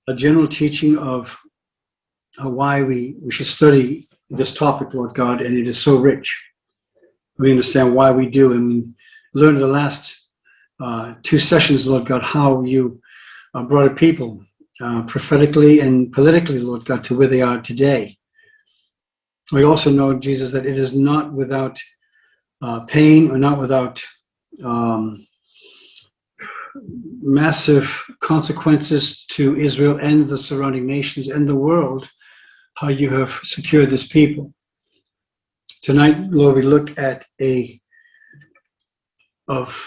a general teaching of why we should study this topic, Lord God, and it is so rich. We understand why we do, and we learned in the last 2 sessions, Lord God, how you brought a people prophetically and politically, Lord God, to where they are today. We also know, Jesus, that it is not without pain or not without massive consequences to Israel and the surrounding nations and the world, how you have secured this people. Tonight, Lord, we look at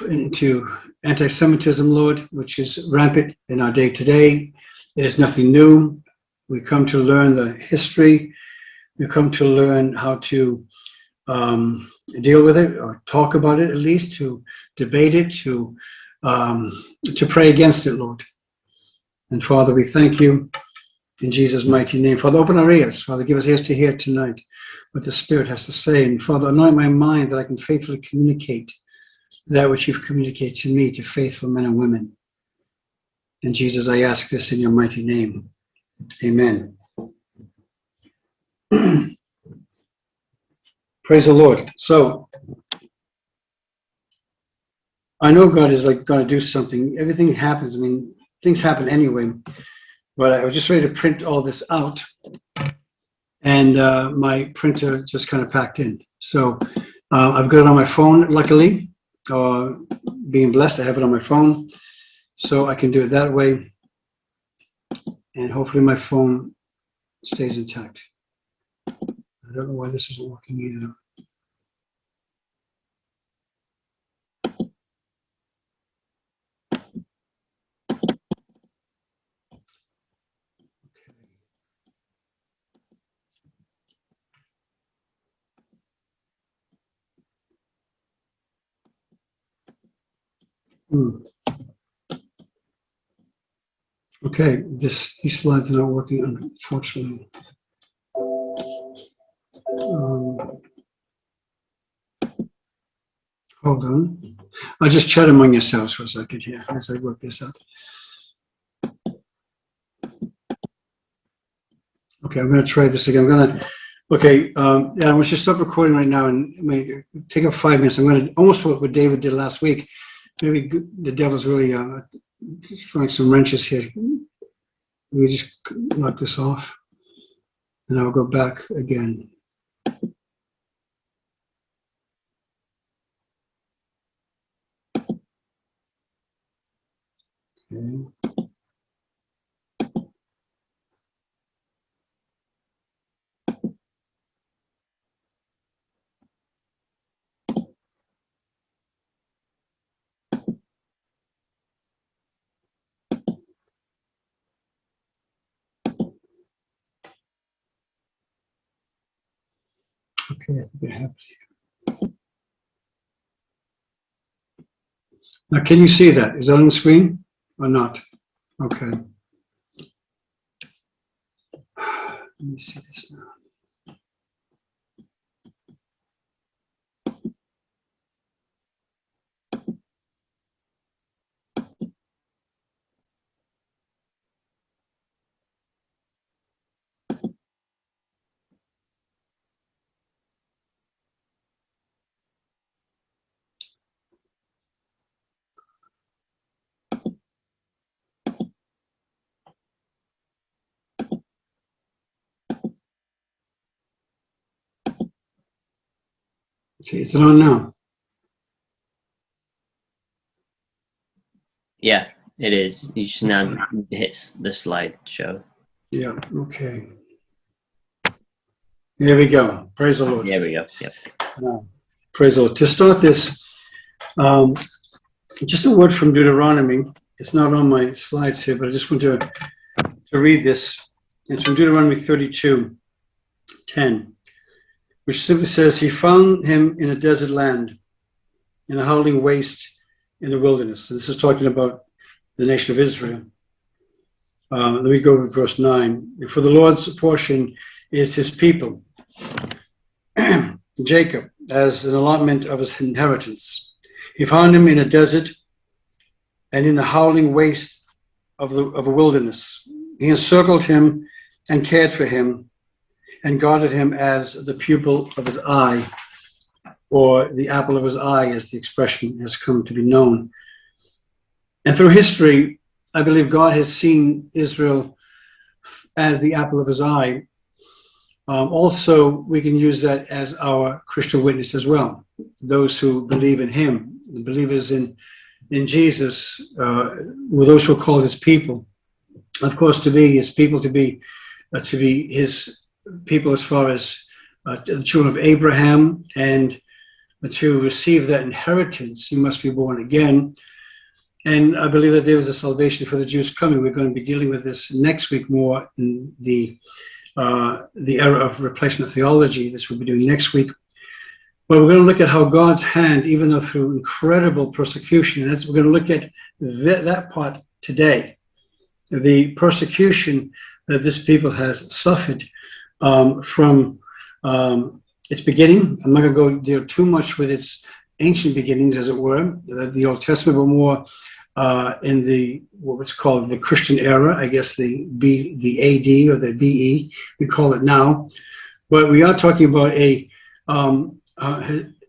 into anti-Semitism, Lord, which is rampant in our day today. It is nothing new. We come to learn the history. We come to learn how to deal with it, or talk about it at least, to debate it, to pray against it, Lord. And Father, we thank you in Jesus' mighty name. Father, open our ears. Father, give us ears to hear tonight what the Spirit has to say. And Father, anoint my mind that I can faithfully communicate that which you've communicated to me, to faithful men and women. And Jesus, I ask this in your mighty name. Amen. Praise the Lord. So, I know God is like going to do something. Everything happens. I mean, things happen anyway. But I was just ready to print all this out, and my printer just kind of packed in. So I've got it on my phone, luckily. Being blessed, I have it on my phone, so I can do it that way. And hopefully my phone stays intact. I don't know why this isn't working either. Okay, these slides are not working, unfortunately. Hold on. I'll just chat among yourselves for a second here as I work this out. Okay, I'm going to try this again. Okay, yeah, I want you to stop recording right now and maybe take up 5 minutes. I'm going to almost what David did last week. Maybe the devil's really throwing some wrenches here. Let me just knock this off, and I'll go back again. Okay. Okay, I think I have it. Now, can you see that? Is that on the screen or not? Okay. Let me see this now. Okay, is it on now? Yeah, it is. You just now hit the slideshow. Yeah, okay. Here we go. Praise the Lord. There we go. Yep. Praise the Lord. To start this, just a word from Deuteronomy. It's not on my slides here, but I just want to read this. It's from Deuteronomy 32:10, which simply says, "He found him in a desert land, in a howling waste in the wilderness." And this is talking about the nation of Israel. Let me go to verse 9. "For the Lord's portion is his people, Jacob, as an allotment of his inheritance. He found him in a desert and in the howling waste of a wilderness." He encircled him and cared for him and guarded him as the pupil of his eye, or the apple of his eye, as the expression has come to be known. And through history, I believe God has seen Israel as the apple of his eye. Also, we can use that as our Christian witness as well. Those who believe in him, the believers in Jesus, were those who are called his people. Of course, to be his people, to be his people as far as the children of Abraham, and to receive that inheritance, you must be born again. And I believe that there is a salvation for the Jews coming. We're going to be dealing with this next week more in the era of replacement theology. This we'll be doing next week. But we're going to look at how God's hand, even though through incredible persecution, and we're going to look at that part today. The persecution that this people has suffered from its beginning. I'm not going to go there too much with its ancient beginnings, as it were, the Old Testament, but more in the what's called the Christian era, I guess the AD or the BE, we call it now. But we are talking about a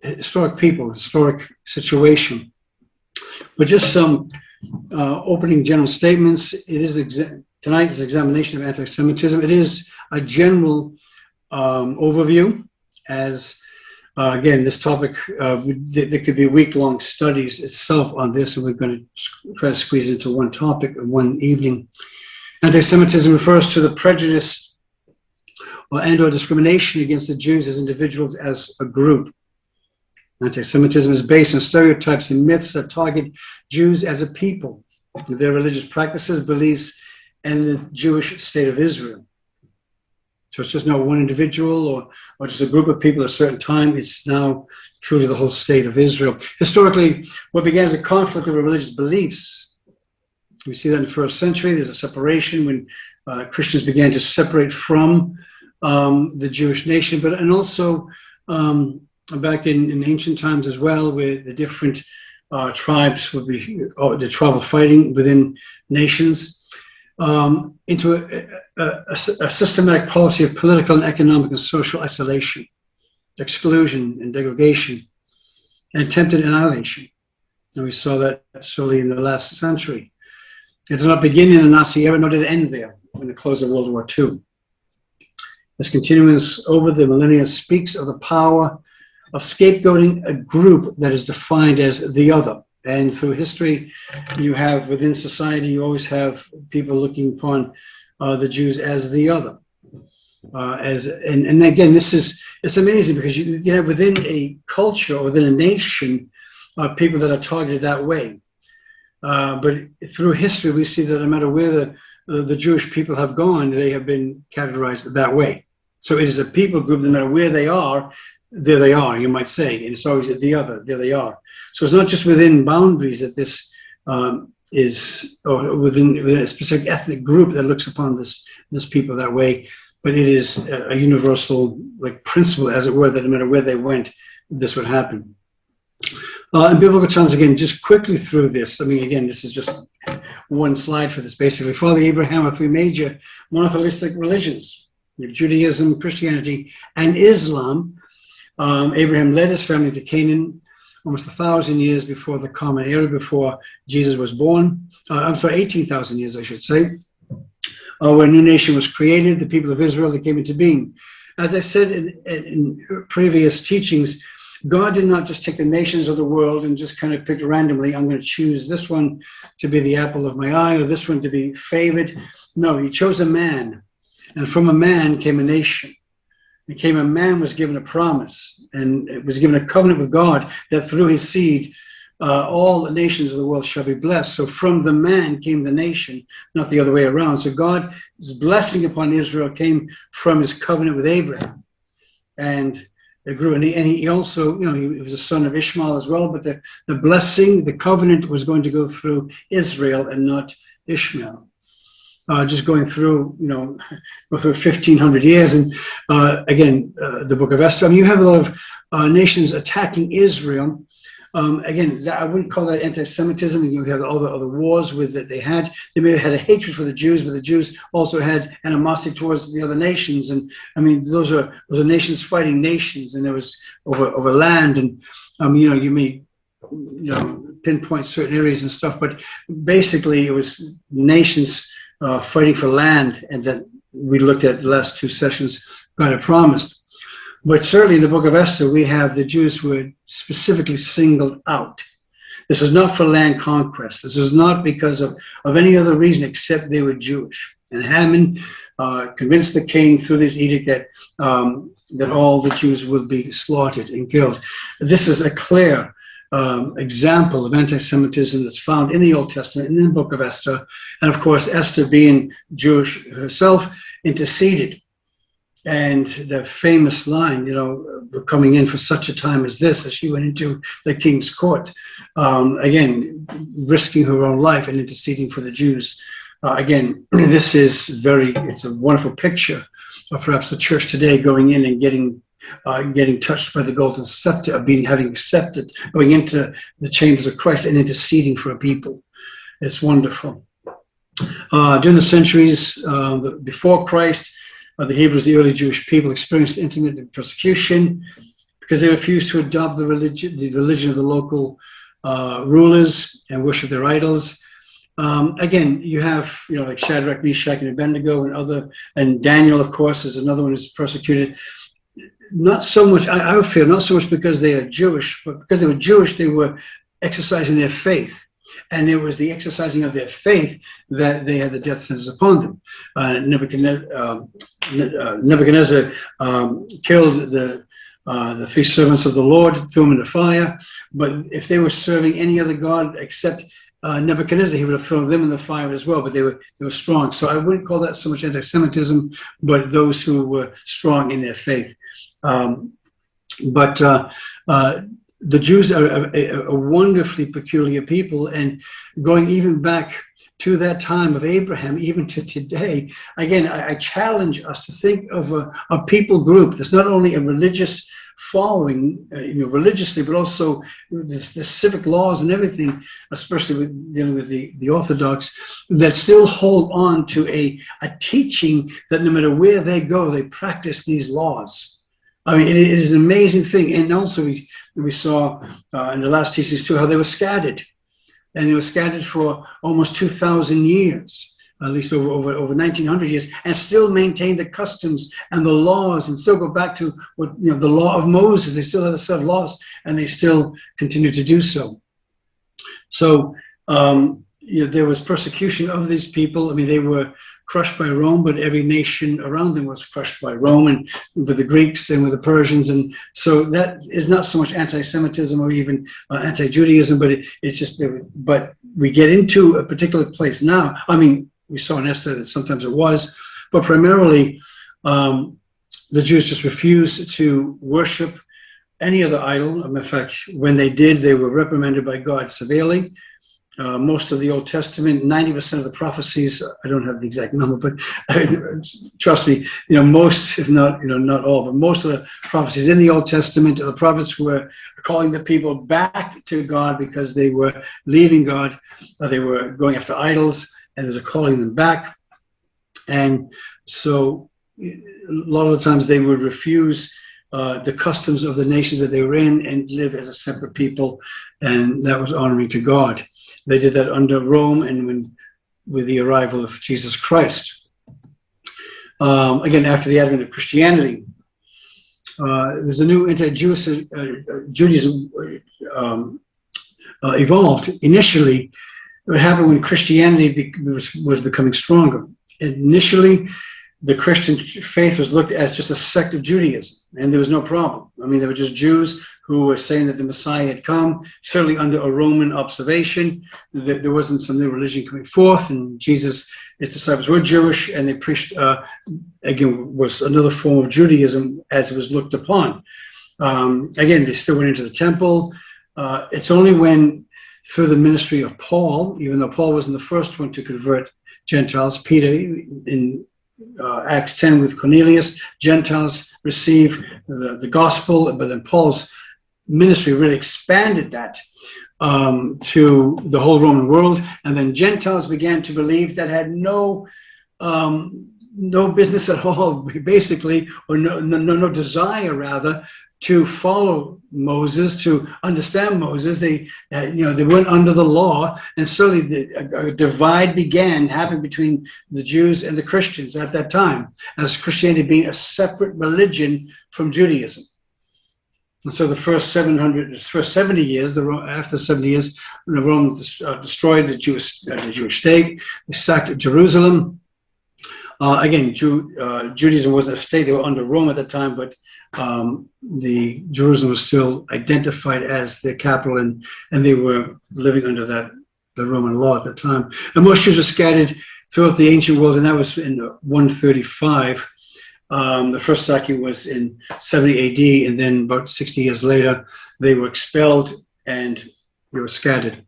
historic people, historic situation. But just some opening general statements. It is tonight's examination of anti-Semitism. It is a general overview, as again, this topic, there could be week-long studies itself on this, and we're going to try to squeeze into one topic one evening. Anti-Semitism refers to the prejudice and/or discrimination against the Jews as individuals, as a group. Anti-Semitism is based on stereotypes and myths that target Jews as a people, their religious practices, beliefs, and the Jewish state of Israel. So it's just not one individual or just a group of people at a certain time. It's now truly the whole state of Israel. Historically, what began as a conflict of religious beliefs, we see that in the first century. There's a separation when Christians began to separate from the Jewish nation, and also back in ancient times as well, where the different tribes would be, the tribal fighting within nations, into a systematic policy of political and economic and social isolation, exclusion and degradation, and attempted annihilation. And we saw that solely in the last century. It did not begin in the Nazi era, nor did it end there in the close of World War II. This continuance over the millennia speaks of the power of scapegoating a group that is defined as the other. And through history, you have within society, you always have people looking upon the Jews as the other. And again, it's amazing, because you have within a culture or within a nation people that are targeted that way. But through history, we see that no matter where the Jewish people have gone, they have been categorized that way. So it is a people group, no matter where they are, there they are, you might say, and it's always the other, there they are. So it's not just within boundaries that this is, or within a specific ethnic group that looks upon this people that way, but it is a universal principle, as it were, that no matter where they went, this would happen. In biblical terms, again, just quickly through this, I mean, again, this is just one slide for this, basically. Father Abraham are three major monotheistic religions: Judaism, Christianity, and Islam. Abraham led his family to Canaan almost 1,000 years before the Common Era, before Jesus was born. 18,000 years, I should say, when a new nation was created, the people of Israel that came into being. As I said in previous teachings, God did not just take the nations of the world and just kind of pick randomly, I'm going to choose this one to be the apple of my eye or this one to be favored. No, he chose a man, and from a man came a nation. A man was given a promise, and it was given a covenant with God that through his seed, all the nations of the world shall be blessed. So from the man came the nation, not the other way around. So God's blessing upon Israel came from his covenant with Abraham. And it grew, and he also, he was a son of Ishmael as well, but the blessing, the covenant was going to go through Israel and not Ishmael. Just going through, go through 1,500 years. And again, the book of Esther, I mean, you have a lot of nations attacking Israel again, I wouldn't call that anti-Semitism. You have all the other wars that they had. They may have had a hatred for the Jews, but the Jews also had animosity towards the other nations. And I mean, those are nations fighting nations, and there was over land. And you may pinpoint certain areas and stuff, but basically it was nations fighting for land, and that we looked at the last two sessions. God had promised. But certainly in the book of Esther, we have the Jews who were specifically singled out. This was not for land conquest. This was not because of any other reason except they were Jewish. And Haman convinced the king through this edict that all the Jews would be slaughtered and killed. This is a clear example of anti-Semitism that's found in the Old Testament, in the book of Esther. And of course, Esther, being Jewish herself, interceded. And the famous line, we're coming in for such a time as this, as she went into the king's court, again, risking her own life and interceding for the Jews. Again, this is it's a wonderful picture of perhaps the church today going in and getting touched by the golden scepter of having accepted, going into the chambers of Christ and interceding for a people. It's wonderful. During the centuries before Christ, the Hebrews, the early Jewish people, experienced intimate persecution because they refused to adopt the religion of the local rulers and worship their idols. Again, you have like Shadrach, Meshach, and Abednego, and Daniel, of course, is another one who's persecuted. Not so much, I would feel, not so much because they are Jewish, but because they were Jewish, they were exercising their faith. And it was the exercising of their faith that they had the death sentence upon them. Nebuchadnezzar killed the three servants of the Lord, threw them in the fire. But if they were serving any other god except Nebuchadnezzar, he would have thrown them in the fire as well. But they were strong. So I wouldn't call that so much anti-Semitism, but those who were strong in their faith. The Jews are a wonderfully peculiar people, and going even back to that time of Abraham, even to today, again, I challenge us to think of a people group that's not only a religious following, religiously, but also the civic laws and everything, especially dealing with the Orthodox, that still hold on to a teaching that no matter where they go, they practice these laws. I mean, it is an amazing thing. And also we saw in the last teachings too, how they were scattered. And they were scattered for almost 2,000 years, at least over 1,900 years, and still maintain the customs and the laws, and still go back to what, the law of Moses. They still have a set of laws, and they still continue to do so. So there was persecution of these people. I mean, they were crushed by Rome, but every nation around them was crushed by Rome, and with the Greeks and with the Persians. And so that is not so much anti-Semitism or even anti-Judaism, but it's just, but we get into a particular place now. I mean, we saw in Esther that sometimes it was, but primarily the Jews just refused to worship any other idol. In fact, when they did, they were reprimanded by God severely. Most of the Old Testament, 90% of the prophecies, I don't have the exact number, but trust me, most, if not, not all, but most of the prophecies in the Old Testament, the prophets were calling the people back to God because they were leaving God, they were going after idols, and there's a calling them back. And so a lot of the times they would refuse the customs of the nations that they were in and live as a separate people, and that was honoring to God. They did that under Rome and with the arrival of Jesus Christ. Again, after the advent of Christianity, there's a new anti-Jewish Judaism evolved. Initially, what happened when Christianity was becoming stronger. Initially, the Christian faith was looked at as just a sect of Judaism, and there was no problem. I mean, they were just Jews who were saying that the Messiah had come, certainly under a Roman observation, that there wasn't some new religion coming forth, and Jesus, his disciples were Jewish, and they preached, again, was another form of Judaism as it was looked upon. Again, they still went into the temple. It's only when, through the ministry of Paul, even though Paul wasn't the first one to convert Gentiles, Peter in Acts 10 with Cornelius, Gentiles receive the gospel, but then Paul's ministry really expanded that to the whole Roman world, and then Gentiles began to believe that had no business at all, basically, or no desire rather to follow Moses, to understand Moses. They weren't under the law, and suddenly a divide began happening between the Jews and the Christians at that time, as Christianity being a separate religion from Judaism. And so the first 70 years, after 70 years, the Romans destroyed the Jewish state. They sacked Jerusalem. Again, Judaism wasn't a state; they were under Rome at the time, but the Jerusalem was still identified as their capital, and they were living under the Roman law at the time. And most Jews were scattered throughout the ancient world, and that was in 135. The first sacking was in 70 AD, and then about 60 years later, they were expelled and they were scattered.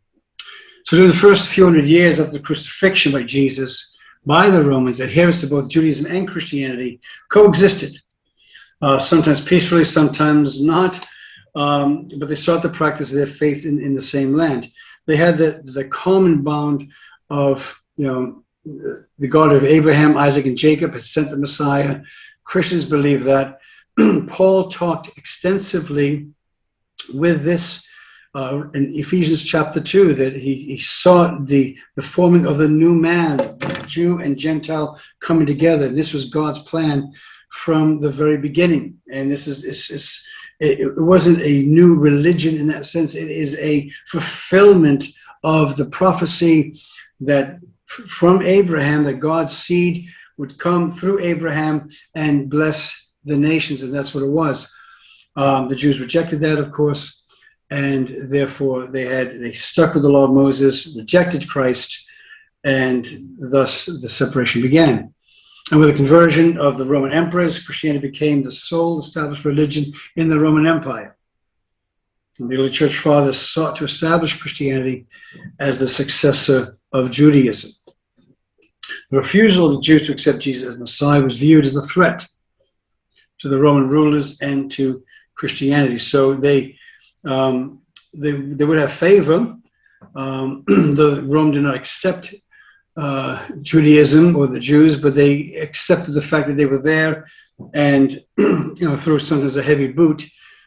So during the first few hundred years after the crucifixion by Jesus by the Romans, adherents to both Judaism and Christianity coexisted, sometimes peacefully, sometimes not, but they sought to practice their faith in the same land. They had the common bond of, the God of Abraham, Isaac, and Jacob had sent the Messiah. Christians believe that. Paul talked extensively with this in Ephesians chapter 2, that he sought the forming of the new man, Jew and Gentile coming together. This was God's plan from the very beginning. And it wasn't a new religion in that sense. It is a fulfillment of the prophecy that from Abraham, that God's seed would come through Abraham and bless the nations, and that's what it was. The Jews rejected that, of course, and therefore they stuck with the law of Moses, rejected Christ, and thus the separation began. And with the conversion of the Roman emperors, Christianity became the sole established religion in the Roman Empire. And the early church fathers sought to establish Christianity as the successor of Judaism. The refusal of the Jews to accept Jesus as Messiah was viewed as a threat to the Roman rulers and to Christianity. So they would have favor. The Rome did not accept Judaism or the Jews, but they accepted the fact that they were there, and through sometimes a heavy boot,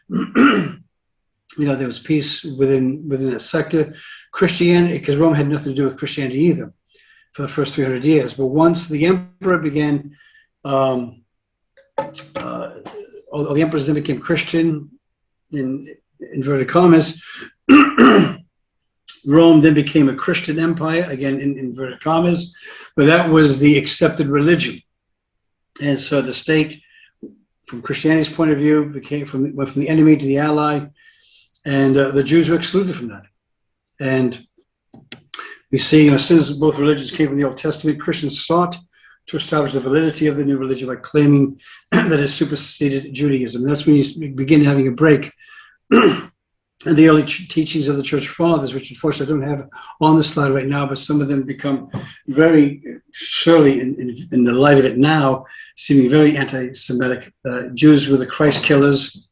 there was peace within that sector. Christianity, because Rome had nothing to do with Christianity either for the first 300 years. But once the emperor began, all the emperors then became Christian, in inverted commas. Rome then became a Christian empire, again in inverted commas, but that was the accepted religion. And so the state, from Christianity's point of view, went from the enemy to the ally, and the Jews were excluded from that. And we see, since both religions came from the Old Testament, Christians sought to establish the validity of the new religion by claiming that it superseded Judaism. And that's when you begin having a break. And the early teachings of the church fathers, which unfortunately I don't have on the slide right now, but some of them become very, surely in the light of it now, seeming very anti-Semitic. Jews were the Christ killers,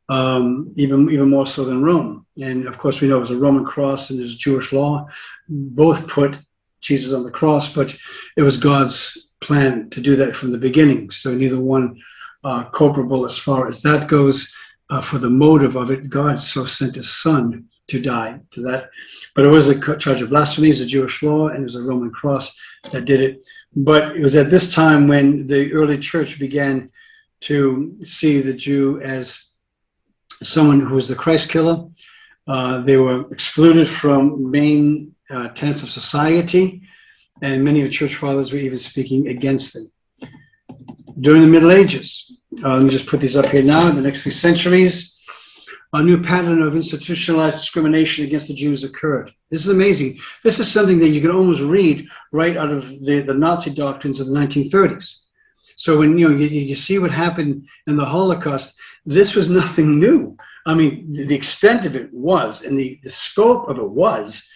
even more so than Rome. And of course we know it was a Roman cross and there's Jewish law. Both put Jesus on the cross, but it was God's plan to do that from the beginning. So neither one culpable as far as that goes. For the motive of it, God so sent his son to die to that. But it was a charge of blasphemy, it was a Jewish law, and it was a Roman cross that did it. But it was at this time when the early church began to see the Jew as someone who was the Christ killer. They were excluded from main tenets of society, and many of the church fathers were even speaking against them. During the Middle Ages, let me just put these up here now. In the next few centuries, a new pattern of institutionalized discrimination against the Jews occurred. This is amazing. This is something that you can almost read right out of the Nazi doctrines of the 1930s. So when you see what happened in the Holocaust, this was nothing new. I mean, the extent of it was, and the scope of it was,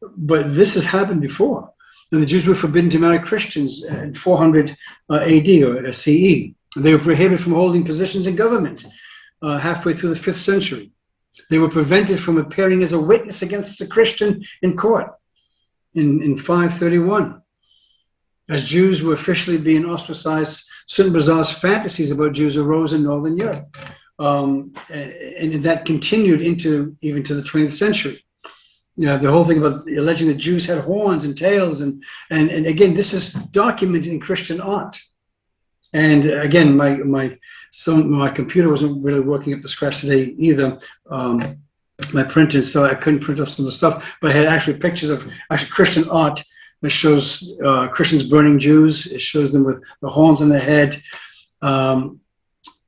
but this has happened before. And the Jews were forbidden to marry Christians in 400 AD or CE. They were prohibited from holding positions in government halfway through the 5th century. They were prevented from appearing as a witness against a Christian in court in 531. As Jews were officially being ostracized, certain bizarre fantasies about Jews arose in Northern Europe. And that continued even to the 20th century. You know, the whole thing about alleging that Jews had horns and tails, and again, this is documented in Christian art. And again, my computer wasn't really working up to scratch today either. My printer, so I couldn't print off some of the stuff, but I had actually pictures of Christian art that shows Christians burning Jews. It shows them with the horns on their head.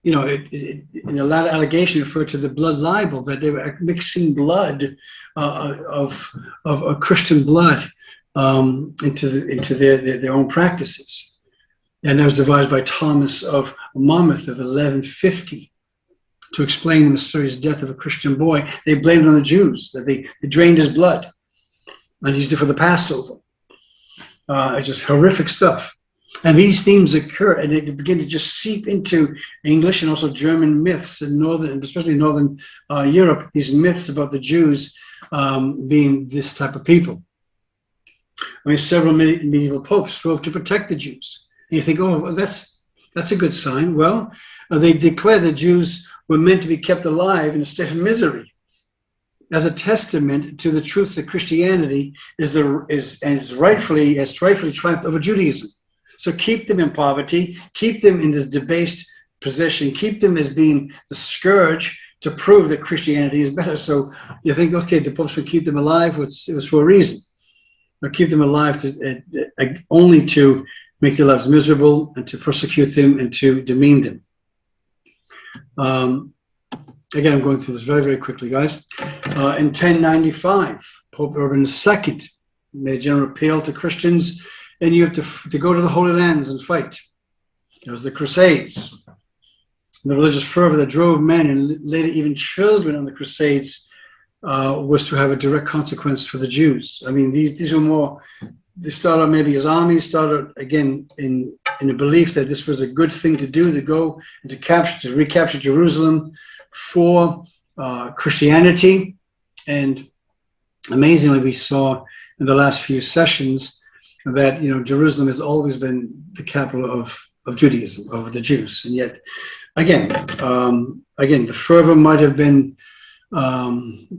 You know, in a lot of allegations referred to the blood libel, that they were mixing blood of a Christian blood into their own practices. And that was devised by Thomas of Monmouth of 1150 to explain the mysterious death of a Christian boy. They blamed it on the Jews, that they drained his blood and used it for the Passover. It's just horrific stuff. And these themes occur, and they begin to just seep into English and also German myths in northern, especially northern Europe. These myths about the Jews being this type of people. I mean, several medieval popes strove to protect the Jews. And you think, oh, well, that's a good sign. Well, they declared that Jews were meant to be kept alive in a state of misery, as a testament to the truths that Christianity has rightfully triumphed over Judaism. So keep them in poverty, keep them in this debased position, keep them as being the scourge to prove that Christianity is better. So you think, okay, the popes would keep them alive, it was for a reason. Or keep them alive only to make their lives miserable and to persecute them and to demean them. Again, I'm going through this very, very quickly, guys. In 1095, Pope Urban II made a general appeal to Christians, and you have to go to the Holy Lands and fight. There was the Crusades. The religious fervor that drove men and later even children on the Crusades was to have a direct consequence for the Jews. I mean, these were more, they started maybe as armies, started again in the belief that this was a good thing to do, to go and to recapture Jerusalem for Christianity. And amazingly, we saw in the last few sessions that, you know, Jerusalem has always been the capital of Judaism, of the Jews. And yet, again, the fervor might have been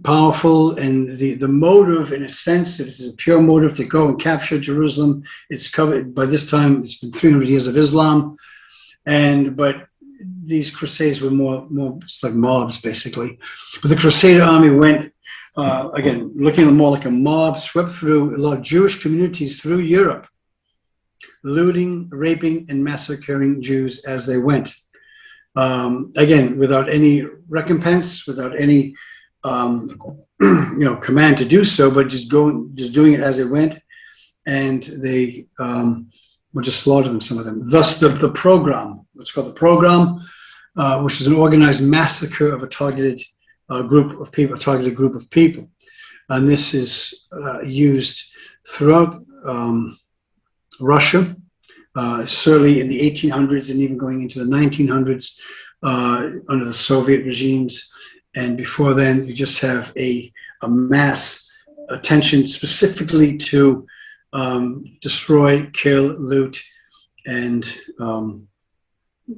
powerful, and the motive, in a sense, if it's a pure motive to go and capture Jerusalem, it's covered by this time. It's been 300 years of Islam, but these crusades were more just like mobs, basically. But the Crusader army went again, looking more like a mob, swept through a lot of Jewish communities through Europe, looting, raping, and massacring Jews as they went. Again, without any recompense, without any command to do so, but just doing it as it went, and they would just slaughter them, some of them. Thus, the program, what's called the program, which is an organized massacre of a targeted group of people, and this is used throughout Russia. Certainly in the 1800s and even going into the 1900s under the Soviet regimes. And before then, you just have a mass attention specifically to destroy, kill, loot, and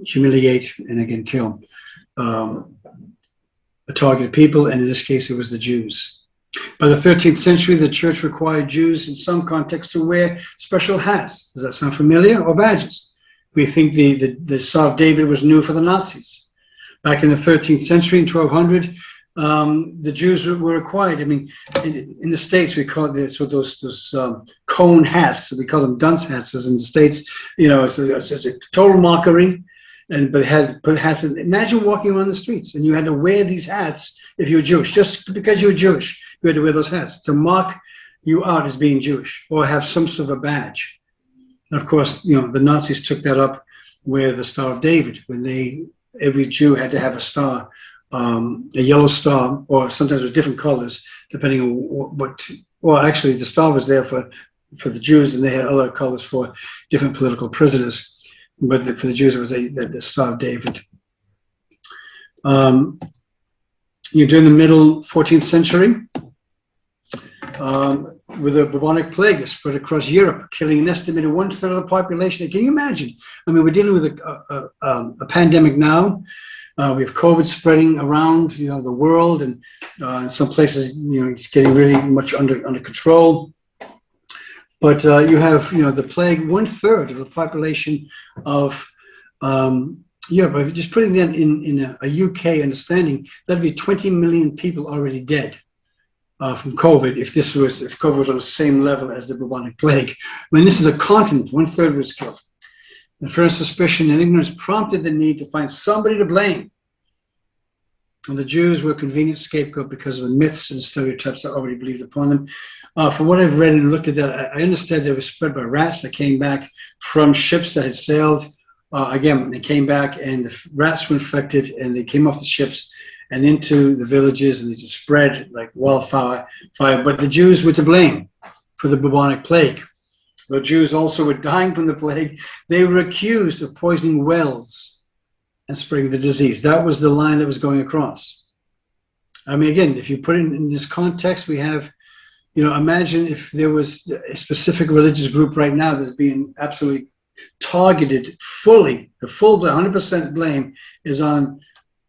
humiliate, and again, kill targeted people. And in this case, it was the Jews. By the 13th century, the church required Jews in some contexts to wear special hats. Does that sound familiar? Or badges? We think the Star of David was new for the Nazis. Back in the 13th century, in 1200, the Jews were required. I mean, in the States, we call this with those cone hats. We call them dunce hats. As in the States, you know, it's a total mockery. But it had put hats in. Imagine walking around the streets and you had to wear these hats if you were Jewish. Just because you were Jewish, you had to wear those hats to mark you out as being Jewish or have some sort of a badge. And of course, you know, the Nazis took that up with the Star of David, when every Jew had to have a star, a yellow star, or sometimes with different colors, depending on what. Well, actually, the star was there for the Jews, and they had other colors for different political prisoners. But for the Jews, it was the Star of David. during the middle 14th century, with a bubonic plague that spread across Europe, killing an estimated 1/3 of the population. Can you imagine? I mean, we're dealing with a pandemic now. We have COVID spreading around, the world, and in some places, it's getting really much under control. But you have, the plague, 1/3 of the population of Europe. Just putting that in a UK understanding, that'd be 20 million people already dead from COVID if COVID was on the same level as the bubonic plague. I mean, this is a continent. 1/3 was killed. And first suspicion and ignorance prompted the need to find somebody to blame. And the Jews were a convenient scapegoat because of the myths and stereotypes that already believed upon them. From what I've read and looked at that, I understand they were spread by rats that came back from ships that had sailed. Again, they came back and the rats were infected and they came off the ships and into the villages and they just spread like wildfire. But the Jews were to blame for the bubonic plague. The Jews also were dying from the plague. They were accused of poisoning wells and spreading the disease. That was the line that was going across. I mean, again, if you put it in this context, we have, imagine if there was a specific religious group right now that's being absolutely targeted fully, the full 100% blame is on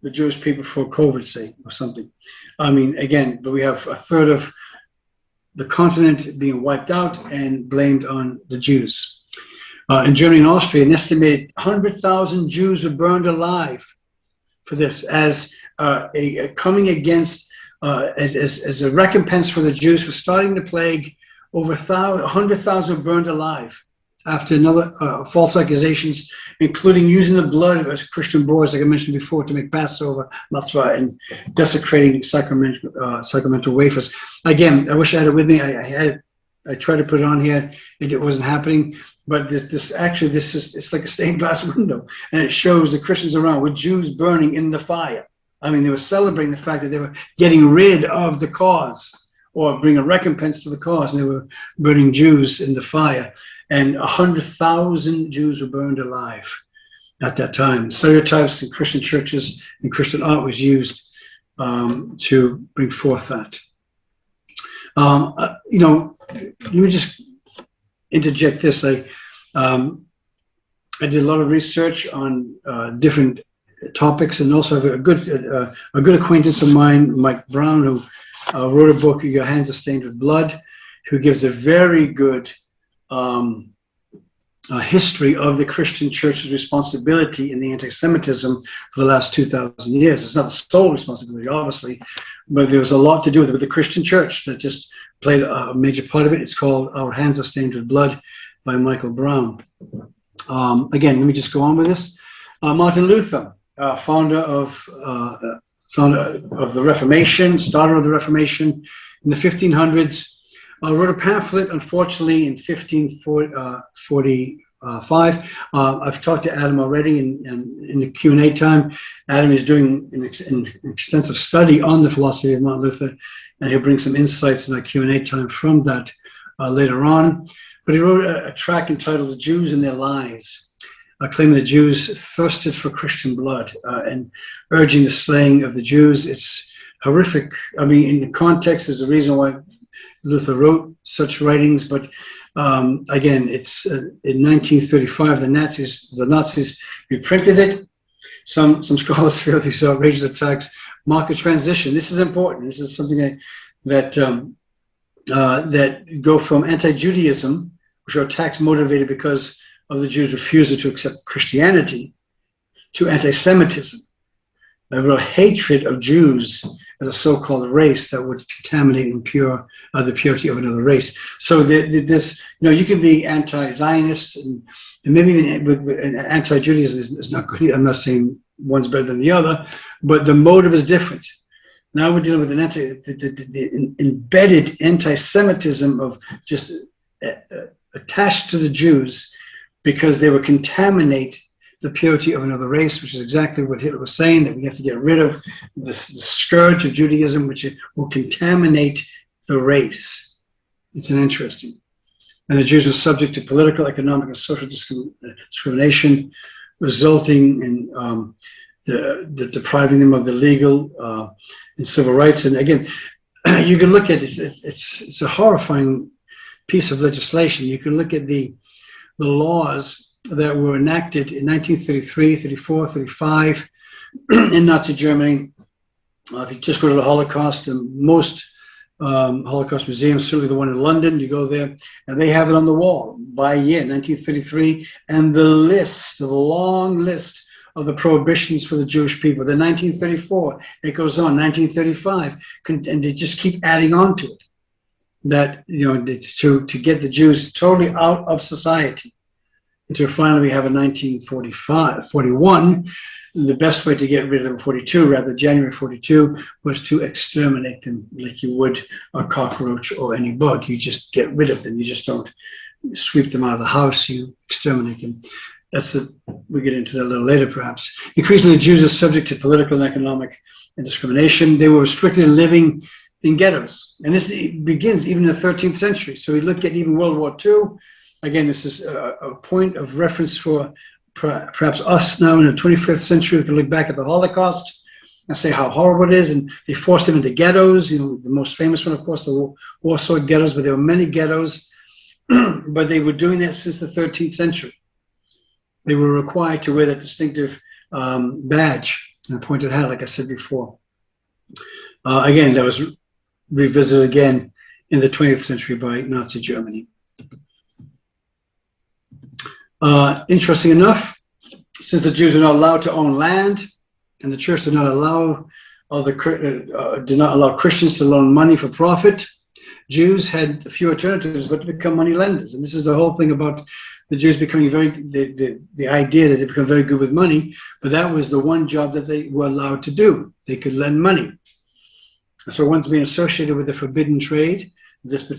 the Jewish people for COVID, say, or something. I mean, again, but we have 1/3 of the continent being wiped out and blamed on the Jews. In Germany and Austria, an estimated 100,000 Jews were burned alive for this as a coming against, as a recompense for the Jews for starting the plague. Over 100,000 were burned alive after another false accusations, including using the blood of Christian boys, like I mentioned before, to make Passover, matzah, and desecrating sacramental wafers. Again, I wish I had it with me. I tried to put it on here, and it wasn't happening. But it's like a stained glass window, and it shows the Christians around with Jews burning in the fire. I mean, they were celebrating the fact that they were getting rid of the cause, or bring a recompense to the cause, and they were burning Jews in the fire. And 100,000 Jews were burned alive at that time. Stereotypes in Christian churches and Christian art was used to bring forth that. Let me just interject this. I did a lot of research on different topics, and also have a good acquaintance of mine, Mike Brown, who wrote a book, Your Hands Are Stained with Blood, who gives a very good history of the Christian church's responsibility in the anti-Semitism for the last 2,000 years. It's not the sole responsibility, obviously, but there was a lot to do with it, with the Christian church that just played a major part of it. It's called Our Hands Are Stained with Blood by Michael Brown. Again, let me just go on with this. Martin Luther, founder of the Reformation, starter of the Reformation in the 1500s, wrote a pamphlet, unfortunately, in 1545. I've talked to Adam already in the Q&A time. Adam is doing an extensive study on the philosophy of Martin Luther, and he'll bring some insights in our Q&A time from that later on. But he wrote a tract entitled The Jews and Their Lies, claiming the Jews thirsted for Christian blood and urging the slaying of the Jews. It's horrific. I mean, in the context, there's a reason why Luther wrote such writings, but again, it's in 1935, the Nazis reprinted it. Some scholars feel these outrageous attacks mark a transition. This is important. This is something that go from anti-Judaism, which are attacks motivated because of the Jews' refusal to accept Christianity, to anti-Semitism, a real hatred of Jews as a so-called race that would contaminate and impure the purity of another race. So this, you can be anti-Zionist and maybe even with anti-Judaism is not good. I'm not saying one's better than the other, but the motive is different. Now we're dealing with the embedded anti-Semitism of just attached to the Jews because they would contaminate the purity of another race, which is exactly what Hitler was saying, that we have to get rid of the scourge of Judaism, which will contaminate the race. It's an interesting. And the Jews are subject to political, economic, and social discrimination, resulting in depriving them of the legal and civil rights. And again, you can look at it, it's a horrifying piece of legislation. You can look at the laws that were enacted in 1933, 34, 35 in Nazi Germany. If you just go to the Holocaust, and most Holocaust museums, certainly the one in London, you go there, and they have it on the wall by year, 1933, and the long list of the prohibitions for the Jewish people. Then 1934, it goes on, 1935, and they just keep adding on to it. That, to get the Jews totally out of society. Until finally we have in 1941, the best way to get rid of them, 42, rather, January 42, was to exterminate them like you would a cockroach or any bug. You just get rid of them. You just don't sweep them out of the house, you exterminate them. We get into that a little later, perhaps. Increasingly, the Jews are subject to political and economic discrimination. They were restricted in living in ghettos. And this begins even in the 13th century. So we look at even World War II. Again, this is a point of reference for perhaps us now in the 25th century. We can look back at the Holocaust and say how horrible it is. And they forced them into ghettos. The most famous one, of course, the Warsaw ghettos, but there were many ghettos. But they were doing that since the 13th century. They were required to wear that distinctive badge and a pointed hat, like I said before. Again, that was revisited again in the 20th century by Nazi Germany. Interesting enough, since the Jews are not allowed to own land, and the church did not allow Christians to loan money for profit, Jews had a few alternatives but to become money lenders. And this is the whole thing about the Jews becoming the idea that they become very good with money, but that was the one job that they were allowed to do. They could lend money. So once being associated with the forbidden trade, this of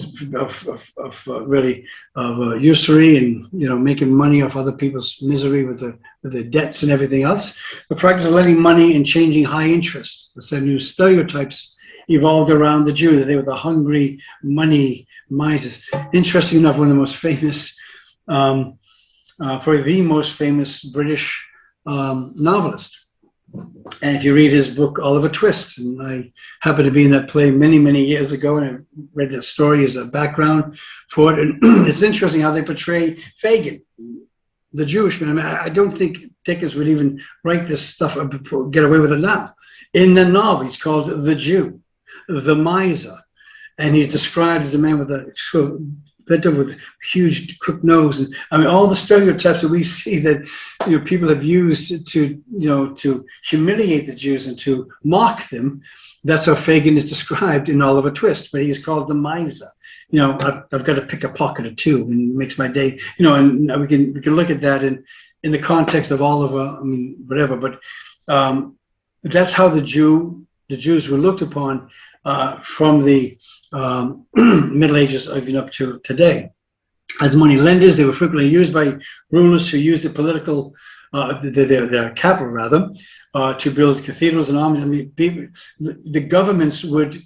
usury and making money off other people's misery with the debts and everything else, the practice of lending money and changing high interest. The new stereotypes evolved around the Jew, that they were the hungry money misers. Interesting enough, one of the most famous, probably the most famous British novelist. And if you read his book, Oliver Twist, and I happened to be in that play many, many years ago, and I read that story as a background for it. And it's interesting how they portray Fagin, the Jewish man. I mean, I don't think Dickens would even write this stuff up, get away with it now. In the novel, he's called the Jew, the miser, and he's described as a man with a with huge crooked nose, and I mean all the stereotypes that we see that people have used to humiliate the Jews and to mock them. That's how Fagin is described in Oliver Twist, but he's called the miser. I've got to pick a pocket or two, and it makes my day. And we can look at that in the context of Oliver. I mean, whatever, but that's how the Jews were looked upon from the Middle Ages even up to today. As money lenders, they were frequently used by rulers who used the political, their capital rather, to build cathedrals and armies. I mean, the governments would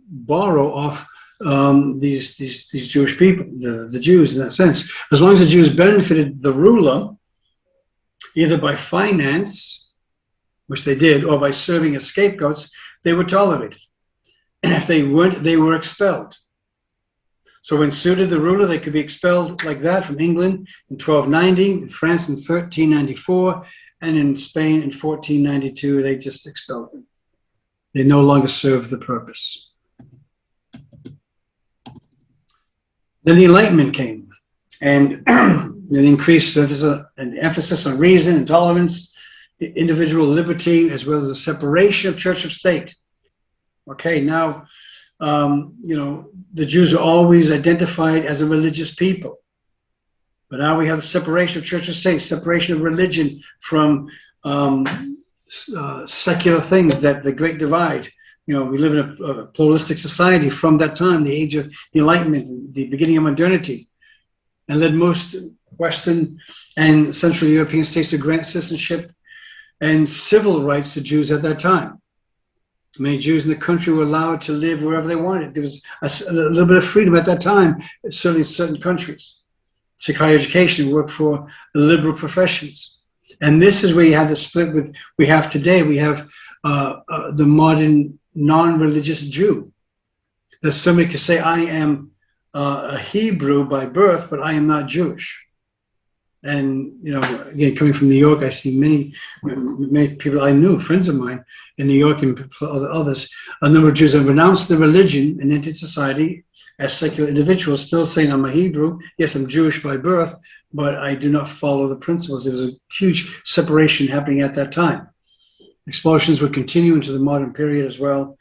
borrow off these Jewish people, the Jews in that sense. As long as the Jews benefited the ruler, either by finance, which they did, or by serving as scapegoats, they were tolerated. And if they weren't, they were expelled. So when suited the ruler, they could be expelled like that from England in 1290, in France in 1394, and in Spain in 1492, they just expelled them. They no longer served the purpose. Then the Enlightenment came, and an increased emphasis on reason and tolerance, individual liberty, as well as the separation of church of state. Okay, now, the Jews are always identified as a religious people. But now we have the separation of church and state, separation of religion from secular things, that the great divide. We live in a pluralistic society from that time, the age of the Enlightenment, the beginning of modernity, and led most Western and Central European states to grant citizenship and civil rights to Jews at that time. Many Jews in the country were allowed to live wherever they wanted. There was a little bit of freedom at that time, certainly in certain countries. Seek higher education, work for liberal professions. And this is where you have the split with, we have today, we have the modern non-religious Jew. That somebody could say, I am a Hebrew by birth, but I am not Jewish. And, you know, again, coming from New York, I see many people I knew, friends of mine in New York and others, a number of Jews have renounced their religion and entered society as secular individuals, still saying, I'm a Hebrew. Yes, I'm Jewish by birth, but I do not follow the principles. There was a huge separation happening at that time. Expulsions would continue into the modern period as well,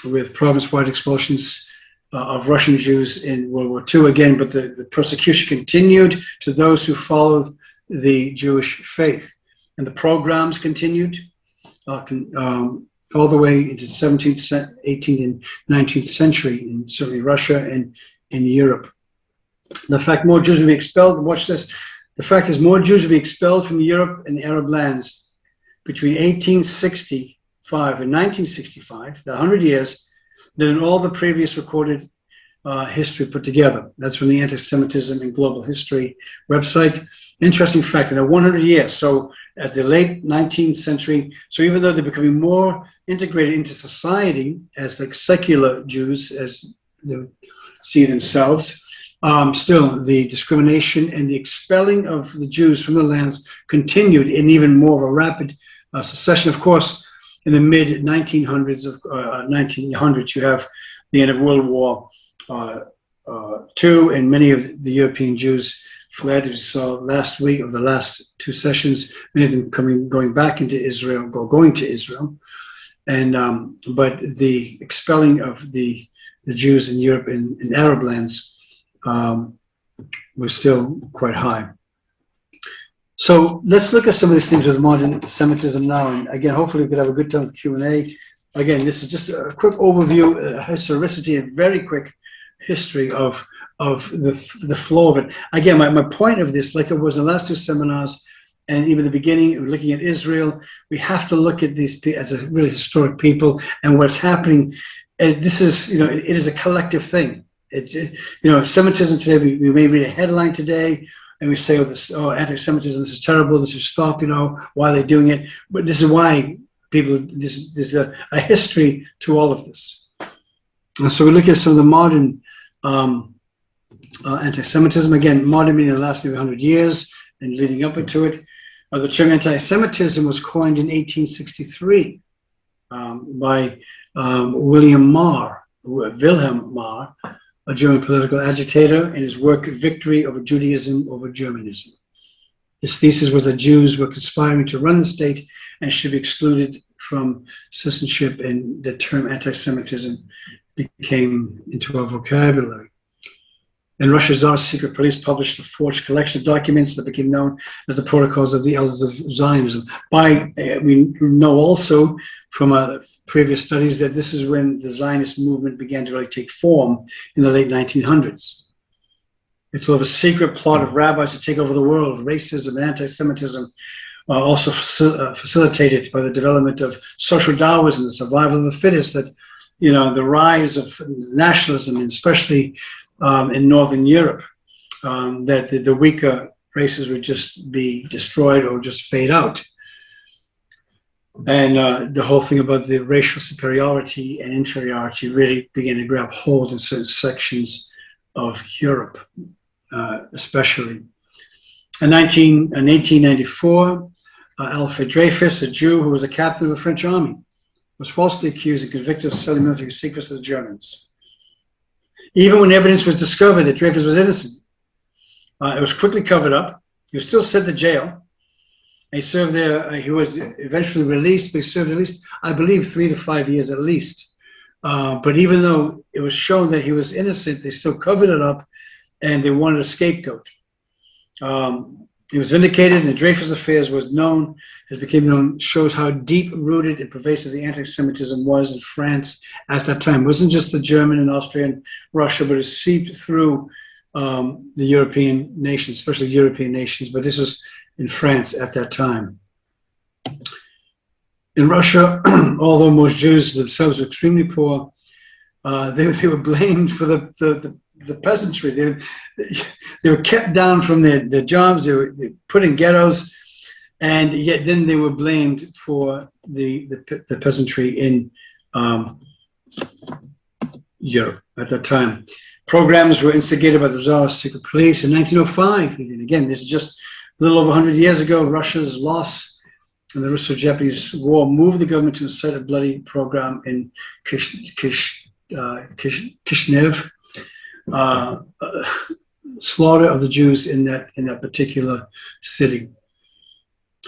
with province-wide expulsions of Russian Jews in World War II again, but the persecution continued to those who followed the Jewish faith. And the pogroms continued all the way into 17th, 18th, and 19th century in certainly Russia and in Europe. The fact more Jews will be expelled, watch this, the fact is more Jews will be expelled from Europe and the Arab lands between 1865 and 1965, the 100 years, than in all the previous recorded history put together. That's from the Anti-Semitism and Global History website. Interesting fact, in the 100 years, so at the late 19th century, so even though they're becoming more integrated into society as like secular Jews, as they see themselves, still the discrimination and the expelling of the Jews from the lands continued in even more of a rapid succession. Of course, in the mid 1900s, you have the end of World War II, and many of the European Jews fled. As we saw last week of the last two sessions, many of them going back into Israel, going to Israel, and but the expelling of the Jews in Europe and in Arab lands was still quite high. So let's look at some of these things with modern Semitism now, and again, hopefully we could have a good time with Q&A. Again, this is just a quick overview, historicity, a very quick history of the flow of it. Again, my point of this, like it was in the last two seminars, and even the beginning, looking at Israel, we have to look at these as a really historic people and what's happening. And this is, you know, it is a collective thing. You know, Semitism today, we may read a headline today, and we say, oh, anti-Semitism, this is terrible, this should stop, you know, why are they doing it? But this is why people, there's a history to all of this. And so we look at some of the modern anti-Semitism, again, modern meaning the last maybe 100 years and leading up into it. The term anti-Semitism was coined in 1863 by Wilhelm Marr, a German political agitator, in his work Victory over Judaism over Germanism. His thesis was that Jews were conspiring to run the state and should be excluded from citizenship, and the term anti-Semitism became into our vocabulary. And Russia's Tsar's secret police published a forged collection of documents that became known as the Protocols of the Elders of Zionism. We know also from previous studies that this is when the Zionist movement began to really take form in the late 1900s. It's sort of a secret plot of rabbis to take over the world. Racism and anti-Semitism also facilitated by the development of social Darwinism, the survival of the fittest, that, you know, the rise of nationalism, and especially in Northern Europe, that the weaker races would just be destroyed or just fade out. And the whole thing about the racial superiority and inferiority really began to grab hold in certain sections of Europe, especially. In 1894, Alfred Dreyfus, a Jew who was a captain of the French army, was falsely accused and convicted of selling military secrets to the Germans. Even when evidence was discovered that Dreyfus was innocent, it was quickly covered up. He was still sent to jail. He served there. He was eventually released, but he served at least, I believe, 3 to 5 years at least. But even though it was shown that he was innocent, they still covered it up, and they wanted a scapegoat. He was vindicated, and the Dreyfus Affairs became known, shows how deep-rooted and pervasive the anti-Semitism was in France at that time. It wasn't just the German and Austrian Russia, but it seeped through the European nations, especially European nations, but this was in France at that time. In Russia, although most Jews themselves were extremely poor, they were blamed for the peasantry. They were kept down from their jobs. They were put in ghettos. And yet then they were blamed for the peasantry in Europe at that time. Programs were instigated by the Tsarist secret police in 1905. And again, this is just a little over 100 years ago. Russia's loss in the Russo-Japanese War moved the government to incite a bloody program in Kishinev, slaughter of the Jews in that particular city.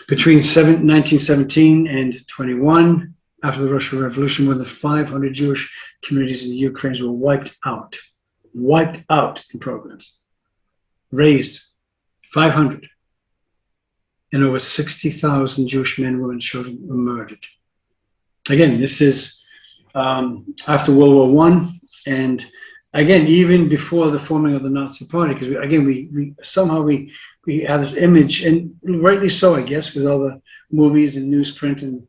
Between 1917 and 21, after the Russian Revolution, more than 500 Jewish communities in the Ukraine were wiped out in programs. Razed, 500. And over 60,000 Jewish men, women, and children were murdered. Again, this is after World War I, and again, even before the forming of the Nazi Party, because we somehow have this image, and rightly so, I guess, with all the movies and newsprint, and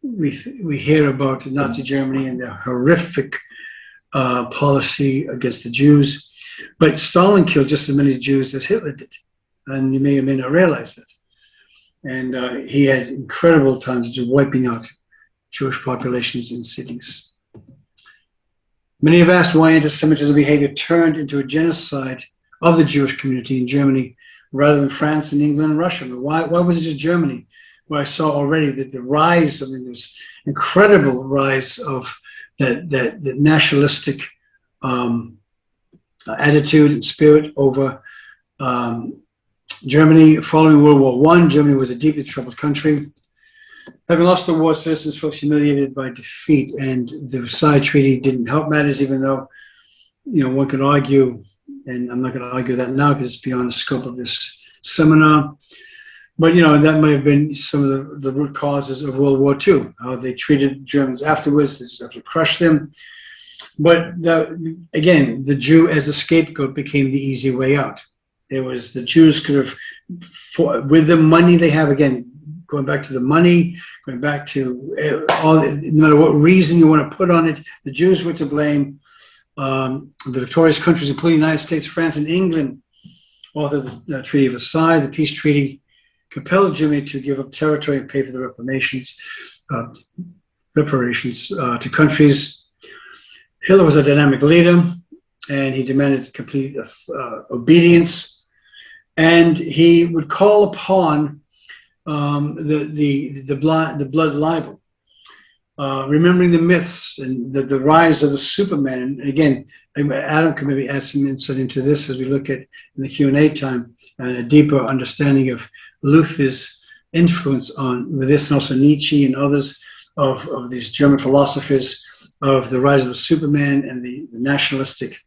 we hear about Nazi Germany and their horrific policy against the Jews. But Stalin killed just as many Jews as Hitler did, and you may or may not realize that. And he had incredible times of wiping out Jewish populations in cities. Many have asked why anti-Semitism behavior turned into a genocide of the Jewish community in Germany rather than France and England and Russia. But why was it just Germany, where I saw already that the rise, this incredible rise of that nationalistic attitude and spirit over Germany. Following World War I, Germany was a deeply troubled country. Having lost the war, citizens felt humiliated by defeat, and the Versailles Treaty didn't help matters, even though, one could argue, and I'm not going to argue that now because it's beyond the scope of this seminar, but, that might have been some of the root causes of World War II, how they treated Germans afterwards, they just have to crush them. But again, the Jew as the scapegoat became the easy way out. The Jews could have, with the money they have, again, going back to the money, going back to no matter what reason you want to put on it, the Jews were to blame. The victorious countries, including the United States, France, and England, authored the Treaty of Versailles. The peace treaty compelled Germany to give up territory and pay for the reparations to countries. Hitler was a dynamic leader, and he demanded complete obedience. And he would call upon the blood libel, remembering the myths and the rise of the Superman. And again, Adam can maybe add some insight into this as we look at in the Q&A time, a deeper understanding of Luther's influence with this, and also Nietzsche and others of these German philosophers of the rise of the Superman and the nationalistic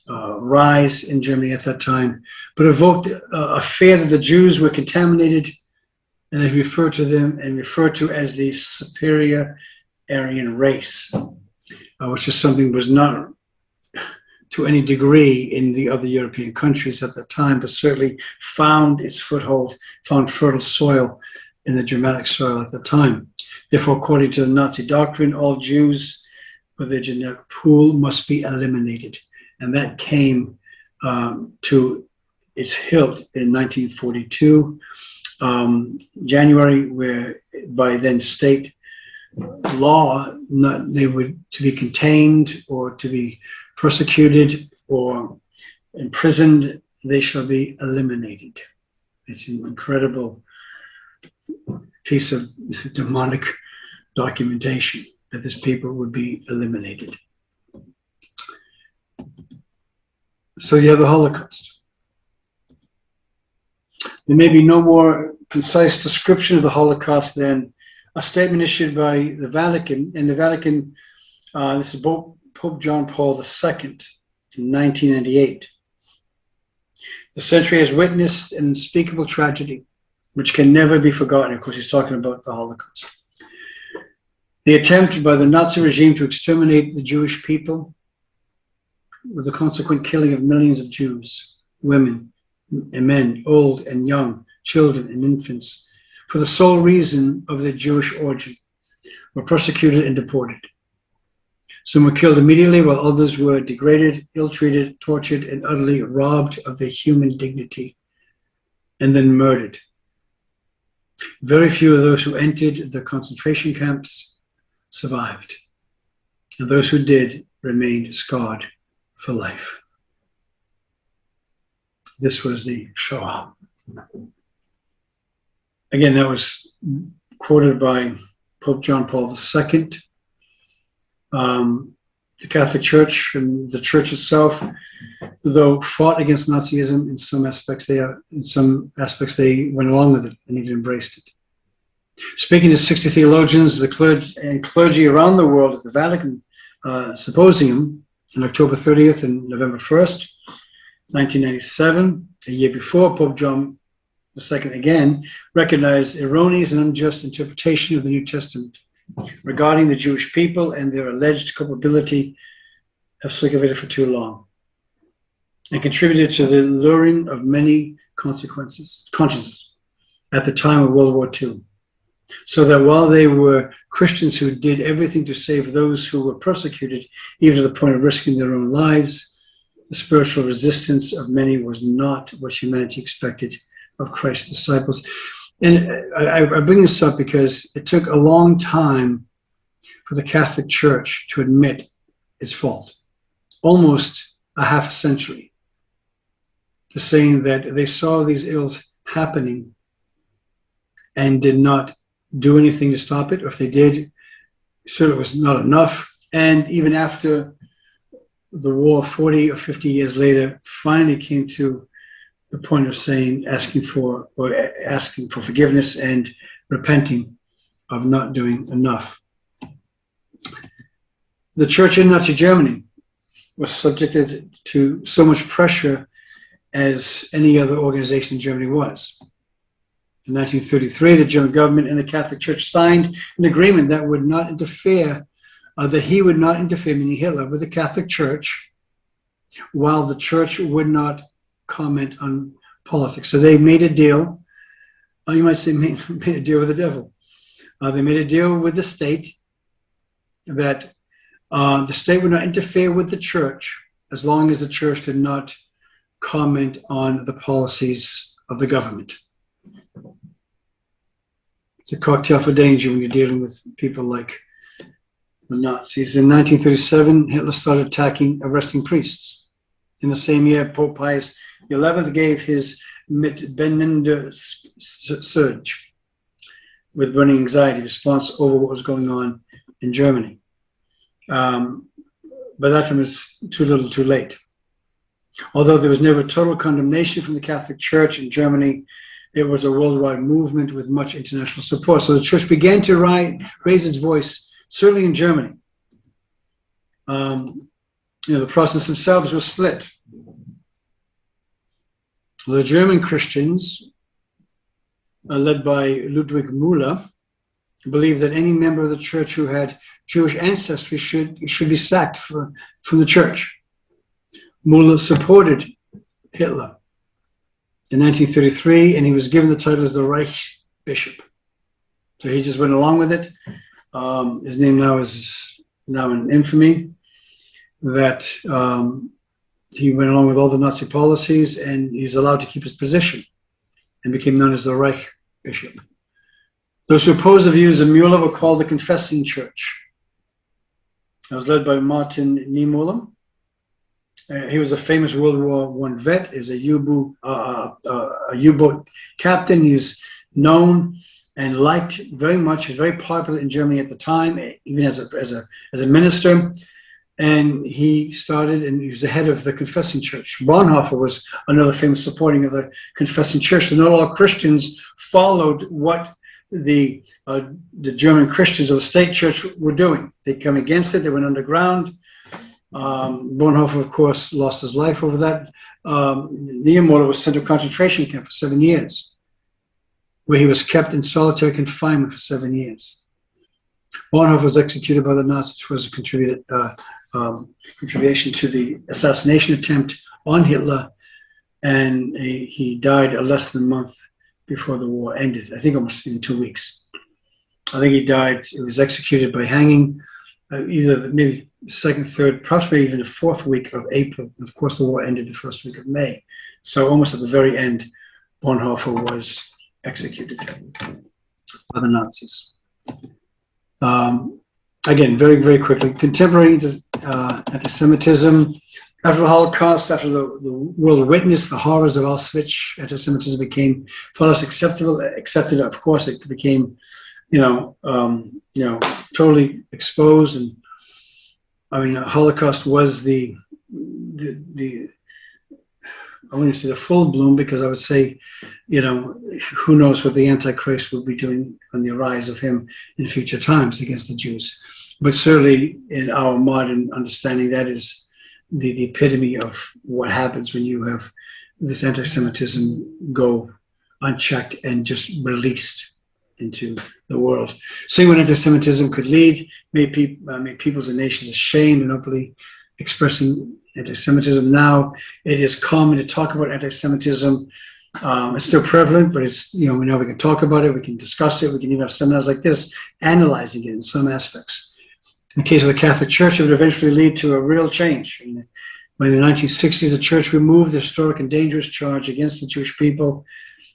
rise in Germany at that time, but evoked a fear that the Jews were contaminated, and they referred to as the superior Aryan race, which is something was not to any degree in the other European countries at the time, but certainly found fertile soil in the Germanic soil at the time. Therefore, according to the Nazi doctrine, all Jews with their genetic pool must be eliminated. And that came to its hilt in 1942, January, where by then state law, they were to be contained or to be persecuted or imprisoned, they shall be eliminated. It's an incredible piece of demonic documentation that this people would be eliminated. So you have the Holocaust. There may be no more concise description of the Holocaust than a statement issued by the Vatican. And the Vatican, this is Pope John Paul II in 1998. The century has witnessed an unspeakable tragedy, which can never be forgotten. Of course, he's talking about the Holocaust. The attempt by the Nazi regime to exterminate the Jewish people, with the consequent killing of millions of Jews, women and men, old and young, children and infants, for the sole reason of their Jewish origin, were persecuted and deported. Some were killed immediately, while others were degraded, ill-treated, tortured, and utterly robbed of their human dignity, and then murdered. Very few of those who entered the concentration camps survived, and those who did remained scarred for life. This was the Shoah. Again, that was quoted by Pope John Paul II. The Catholic Church and the Church itself, though fought against Nazism, in some aspects they went along with it and even embraced it. Speaking to 60 theologians, the clergy around the world at the Vatican Symposium on October 30th and November 1st, 1997, a year before, Pope John II again recognized erroneous and unjust interpretation of the New Testament regarding the Jewish people and their alleged culpability have circulated for too long and contributed to the luring of many consciences at the time of World War II. So that while they were Christians who did everything to save those who were persecuted, even to the point of risking their own lives, the spiritual resistance of many was not what humanity expected of Christ's disciples. And I bring this up because it took a long time for the Catholic Church to admit its fault, almost a half a century, to saying that they saw these ills happening and did not do anything to stop it, or if they did, so it was not enough. And even after the war, 40 or 50 years later, finally came to the point of asking for forgiveness and repenting of not doing enough. The church in Nazi Germany was subjected to so much pressure as any other organization in Germany was. In 1933, the German government and the Catholic Church signed an agreement that would not interfere, meaning Hitler, with the Catholic Church, while the church would not comment on politics. So they made a deal. You might say made a deal with the devil. They made a deal with the state that the state would not interfere with the church as long as the church did not comment on the policies of the government. It's a cocktail for danger when you're dealing with people like the Nazis. In 1937, Hitler started arresting priests. In the same year, Pope Pius XI gave his Mitbennende surge with burning anxiety response over what was going on in Germany. But that time was too little too late. Although there was never total condemnation from the Catholic Church in Germany, it was a worldwide movement with much international support. So the church began to raise its voice, certainly in Germany. The Protestants themselves were split. The German Christians, led by Ludwig Müller, believed that any member of the church who had Jewish ancestry should be sacked from the church. Müller supported Hitler in 1933, and he was given the title as the Reich Bishop. So he just went along with it. His name now is in infamy. That he went along with all the Nazi policies, and he was allowed to keep his position and became known as the Reich Bishop. Those who opposed the views of Müller were called the Confessing Church. It was led by Martin Niemöller. He was a famous World War I vet. He was a U-boat captain. He was known and liked very much. He was very popular in Germany at the time, even as a minister. And he started, and he was the head of the Confessing Church. Bonhoeffer was another famous supporting of the Confessing Church. So not all Christians followed what the German Christians or the state church were doing. They came against it. They went underground. Bonhoeffer, of course, lost his life over that. Niemöller was sent to a concentration camp for 7 years, where he was kept in solitary confinement for 7 years. Bonhoeffer was executed by the Nazis for his contribution to the assassination attempt on Hitler, and he died less than a month before the war ended. I think almost in 2 weeks. I think he died. He was executed by hanging, either maybe the second, third, perhaps maybe even the fourth week of April. And of course, the war ended the first week of May. So almost at the very end, Bonhoeffer was executed. by the Nazis. Again, very, very quickly, contemporary anti-Semitism. After the Holocaust, after the world witnessed the horrors of Auschwitz, anti-Semitism became far less accepted. Of course, it became, totally exposed. And I mean, the Holocaust was the I wouldn't say the full bloom, because I would say, who knows what the Antichrist will be doing on the rise of him in future times against the Jews. But certainly in our modern understanding, that is the epitome of what happens when you have this anti-Semitism go unchecked and just released into the world. Seeing what anti-Semitism could lead, made peoples and nations ashamed and openly expressing anti-Semitism. Now it is common to talk about anti-Semitism. It's still prevalent, but it's, now we can talk about it, we can discuss it, we can even have seminars like this analyzing it in some aspects. In the case of the Catholic Church, it would eventually lead to a real change. When in the 1960s, the Church removed the historic and dangerous charge against the Jewish people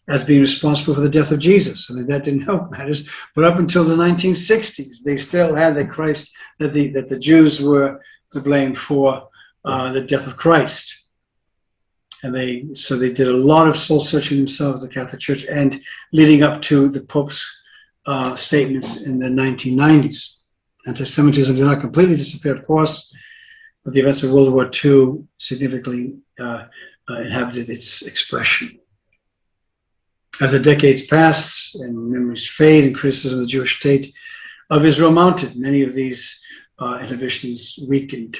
as being responsible for the death of Jesus. I mean, that didn't help matters. But up until the 1960s, they still had that the Jews were to blame for the death of Christ. And they did a lot of soul searching themselves, the Catholic Church, and leading up to the Pope's statements in the 1990s. Anti-Semitism did not completely disappear, of course, but the events of World War II significantly inhabited its expression. As the decades passed and memories fade and criticism of the Jewish state of Israel mounted, many of these inhibitions weakened.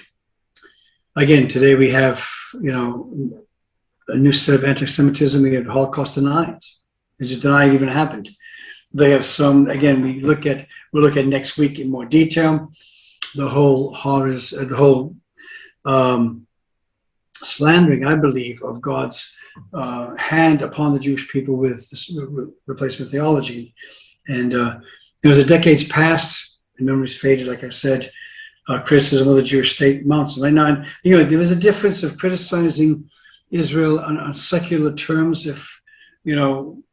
Again, today we have, a new set of anti-Semitism. We have Holocaust deniers. They just deny it even happened. They have some, again, we'll look at next week in more detail, the whole horrors, the whole slandering, I believe, of God's hand upon the Jewish people with replacement theology. And as the decades passed, the memories faded, like I said, criticism of the Jewish state mounts. Right now, and, there was a difference of criticizing Israel on secular terms, if,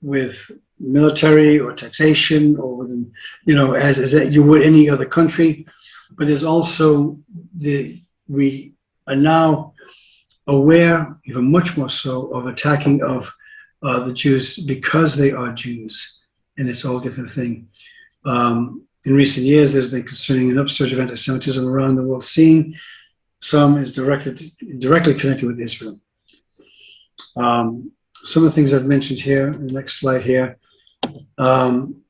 with military or taxation or within, as that you would any other country. But there's also we are now aware, even much more so, of attacking of the Jews because they are Jews, and it's all a different thing. In recent years, there's been concerning an upsurge of anti-Semitism around the world scene. Some is directly connected with Israel. Some of the things I've mentioned here, in the next slide here,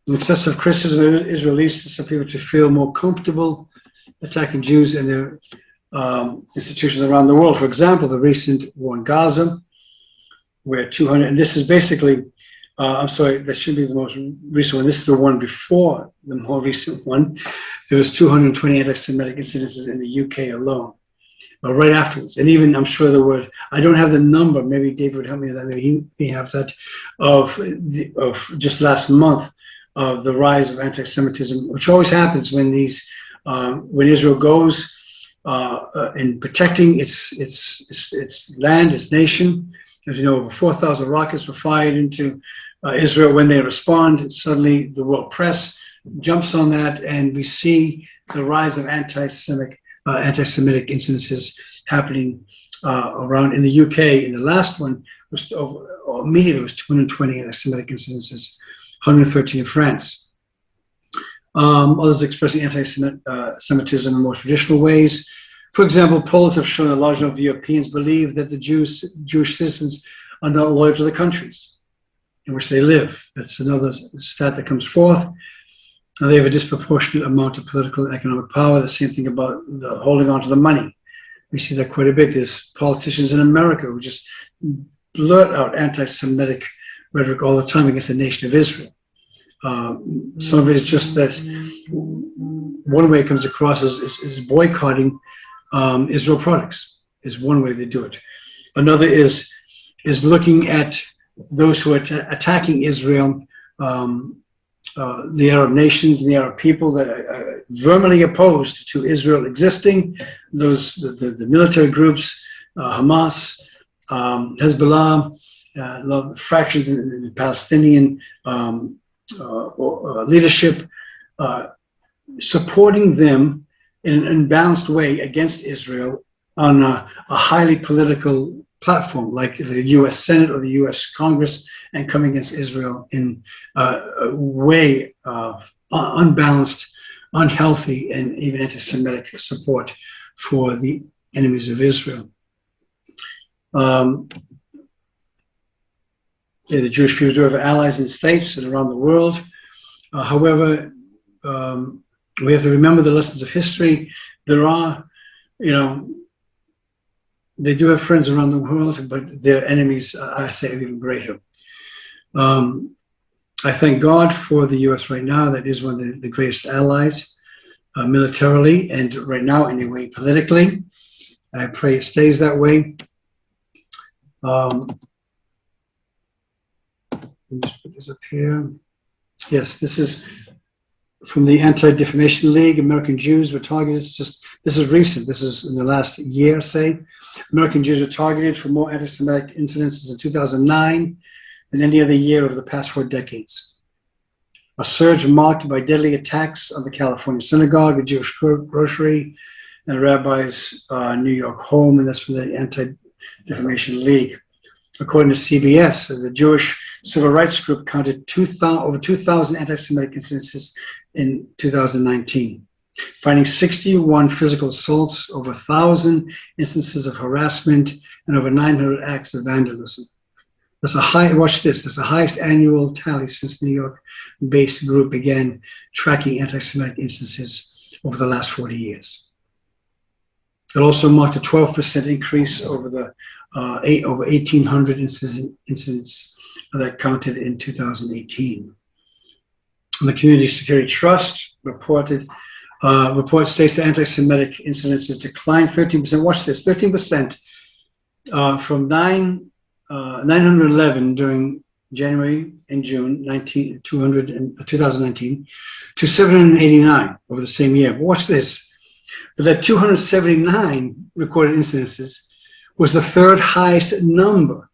excessive criticism of Israel leads to some people to feel more comfortable attacking Jews and their institutions around the world. For example, the recent war in Gaza, where 200, and this is basically, I'm sorry, that should be the most recent one. This is the one before the more recent one. There was 220 anti-Semitic incidences in the UK alone, right afterwards. And even, I'm sure there were, I don't have the number, maybe David would help me with that, maybe he may have that, of just last month, of the rise of anti-Semitism, which always happens when when Israel goes in protecting its land, its nation. As you know, over 4,000 rockets were fired into Israel. When they respond, suddenly the world press jumps on that, and we see the rise of anti-Semitic incidences happening around in the UK. And the last one was immediately was 220 anti-Semitic incidences, 113 in France. Others expressing anti-Semitism in more traditional ways. For example, polls have shown a large number of Europeans believe that the Jewish citizens are not loyal to the countries in which they live. That's another stat that comes forth. They have a disproportionate amount of political and economic power. The same thing about the holding on to the money. We see that quite a bit. There's politicians in America who just blurt out anti-Semitic rhetoric all the time against the nation of Israel. Some of it is just that one way it comes across is boycotting Israel products, is one way they do it. Another is looking at those who are attacking Israel, the Arab nations and the Arab people that are vehemently opposed to Israel existing, the military groups, Hamas, Hezbollah, the fractions in the Palestinian leadership supporting them in an unbalanced way against Israel on a highly political platform like the US Senate or the US Congress, and coming against Israel in a way unbalanced, unhealthy, and even anti-Semitic support for the enemies of Israel. The Jewish people do have allies in the States and around the world. However, we have to remember the lessons of history. There are, they do have friends around the world, but their enemies, I say, are even greater. I thank God for the US right now. That is one of the greatest allies militarily, and right now anyway, politically. I pray it stays that way. Let me just put this up here. Yes, this is from the Anti-Defamation League. American Jews were targeted. This is recent. This is in the last year, say. American Jews were targeted for more anti-Semitic incidences in 2009 than any other year over the past 4 decades. A surge marked by deadly attacks on the California synagogue, a Jewish grocery, and a rabbi's New York home, and that's from the Anti-Defamation League. According to CBS, the Jewish Civil Rights Group counted over 2,000 anti-Semitic incidences in 2019, finding 61 physical assaults, over 1,000 instances of harassment, and over 900 acts of vandalism. That's watch this, that's the highest annual tally since New York-based group began tracking anti-Semitic instances over the last 40 years. It also marked a 12% increase over the over 1,800 incidents that counted in 2018. The Community Security Trust report states that anti-Semitic incidences declined 13%. Watch this, 13% from 911 during January and June 2019 to 789 over the same year. But watch this. But that 279 recorded incidences was the 3rd highest number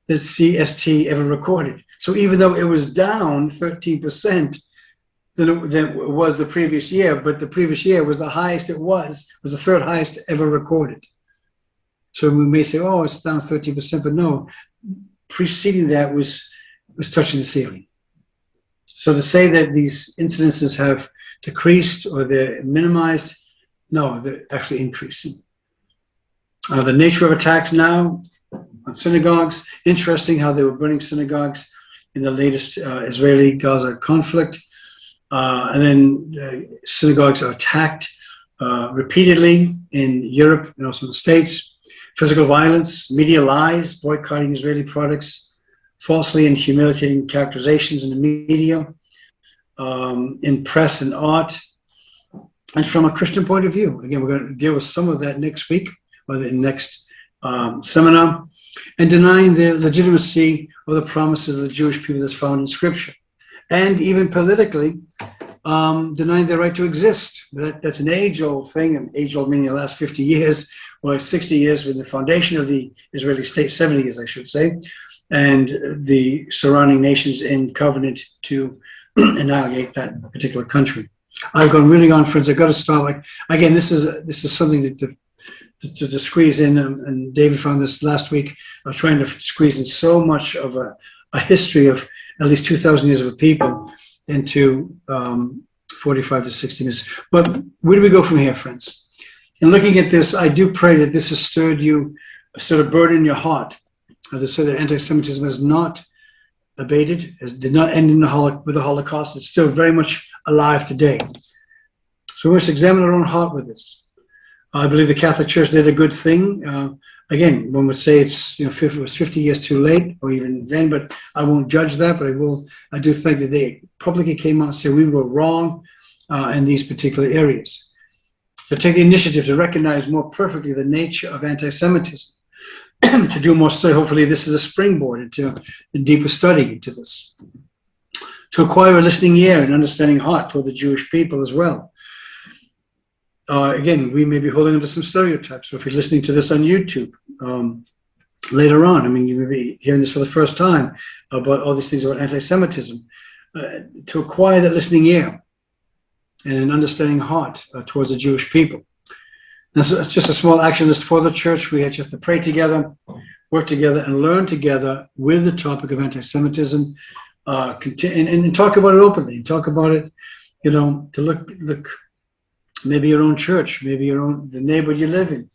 that CST ever recorded. So even though it was down 13% than it was the previous year, but the previous year was the highest it was the 3rd highest ever recorded. So we may say, oh, it's down 13%, but no, preceding that was touching the ceiling. So to say that these incidences have decreased or they're minimized, no, they're actually increasing. The nature of attacks now on synagogues, interesting how they were burning synagogues in the latest Israeli-Gaza conflict. And then synagogues are attacked repeatedly in Europe and also in the States. Physical violence, media lies, boycotting Israeli products, falsely and humiliating characterizations in the media, in press and art. And from a Christian point of view, again, we're going to deal with some of that next week or the next seminar, and denying the legitimacy of the promises of the Jewish people that's found in Scripture. And even politically, denying their right to exist. That's an age-old thing, and age-old meaning the last 50 years, or 60 years with the foundation of the Israeli state, 70 years, I should say, and the surrounding nations in covenant to annihilate that particular country. I've really gone, friends. I've got to stop. Again, this is something to squeeze in, and David found this last week. I was trying to squeeze in so much of a history of at least 2,000 years of a people into 45 to 60 minutes. But where do we go from here, friends? In looking at this, I do pray that this has stirred you, sort of burden in your heart. So that anti-Semitism has not abated, did not end with the Holocaust. It's still very much alive today. So we must examine our own heart with this. I believe the Catholic Church did a good thing. Again, one would say it was 50 years too late, or even then, but I won't judge that. But I do think that they publicly came out and said we were wrong in these particular areas. To take the initiative to recognize more perfectly the nature of anti-Semitism, to do more study. Hopefully this is a springboard into a deeper study into this. To acquire a listening ear and understanding heart toward the Jewish people as well. Again, we may be holding on to some stereotypes. So if you're listening to this on YouTube later on, I mean, you may be hearing this for the first time about all these things about anti-Semitism. to acquire that listening ear and an understanding heart towards the Jewish people. That's just a small action list for the church. We had just to pray together, work together, and learn together with the topic of anti-Semitism, and talk about it openly. Talk about it, you know, to look maybe your own church, maybe the neighborhood you live in.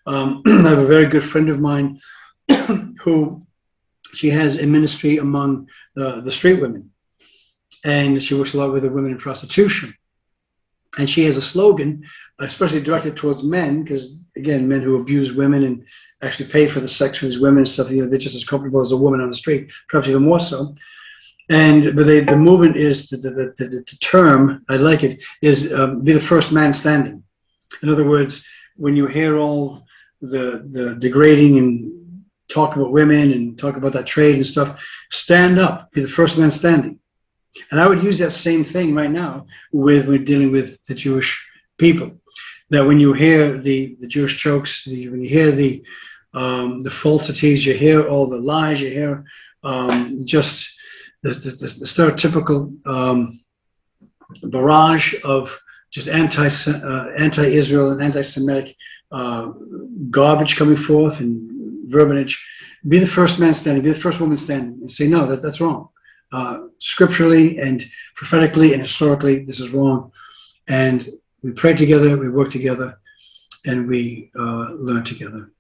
I have a very good friend of mine who she has a ministry among the street women, and she works a lot with the women in prostitution. And she has a slogan, especially directed towards men, because again, men who abuse women and actually pay for the sex for these women and stuff, you know, they're just as comfortable as a woman on the street, perhaps even more so. But the movement is the term, I like it, is be the first man standing. In other words, when you hear all the degrading and talk about women and talk about that trade and stuff, stand up, be the first man standing. And I would use that same thing right now with when dealing with the Jewish people. That when you hear the Jewish jokes, when you hear the falsities, you hear all the lies, you hear just the stereotypical barrage of just anti-Israel and anti-Semitic garbage coming forth and verbiage. Be the first man standing, be the first woman standing, and say, no, that's wrong. Scripturally and prophetically and historically, this is wrong. And we pray together, we work together, and we learn together.